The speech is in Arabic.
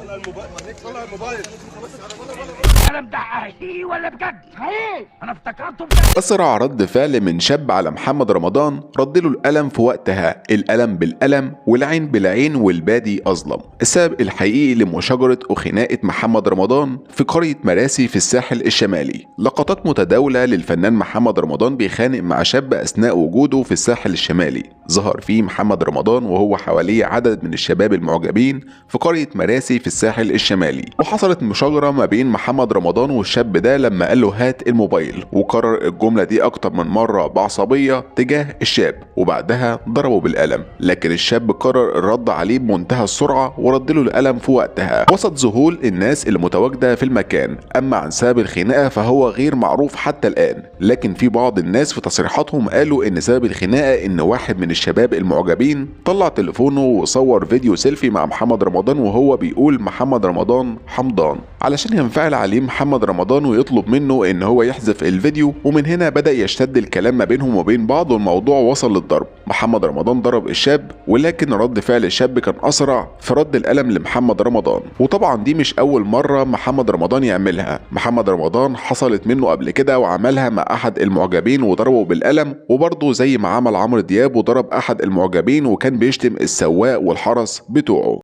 طلع الموبايل. الكلام ده حقيقي ولا بجد؟ حقيقي، انا افتكرته بجد. أسرع رد فعل من شاب على محمد رمضان، رد له القلم في وقتها، القلم بالقلم والعين بالعين والبادي أظلم. السبب الحقيقي لمشاجرة وخناقة محمد رمضان في قرية مراسي في الساحل الشمالي. لقطات متداولة للفنان محمد رمضان بيخانق مع شاب أثناء وجوده في الساحل الشمالي. ظهر فيه محمد رمضان وهو حواليه عدد من الشباب المعجبين في قرية مراسي في الساحل الشمالي، وحصلت مشاجرة ما بين محمد رمضان والشاب ده لما قال له هات الموبايل، وكرر الجملة دي أكتر من مرة بعصبية تجاه الشاب، وبعدها ضربه بالقلم. لكن الشاب قرر الرد عليه بمنتهى السرعة ورد له القلم في وقتها وسط ذهول الناس اللي متواجدة في المكان. أما عن سبب الخناقة فهو غير معروف حتى الآن، لكن في بعض الناس في تصريحاتهم قالوا إن سبب الخناقة إن واحد من الشباب المعجبين طلع تليفونه وصور فيديو سيلفي مع محمد رمضان وهو بيقول محمد رمضان حمضان، علشان ينفعل عليه محمد رمضان ويطلب منه إن هو يحذف الفيديو. ومن هنا بدأ يشتد الكلام ما بينهم وبين بعض والموضوع وصل للضرب. محمد رمضان ضرب الشاب، ولكن رد فعل الشاب كان أسرع في رد القلم لمحمد رمضان. وطبعا دي مش أول مرة محمد رمضان يعملها، محمد رمضان حصلت منه قبل كده وعملها مع أحد المعجبين وضربه بالقلم، وبرضه زي ما عمل عمرو دياب وضرب أحد المعجبين وكان بيشتم السواق والحرس بتوعه.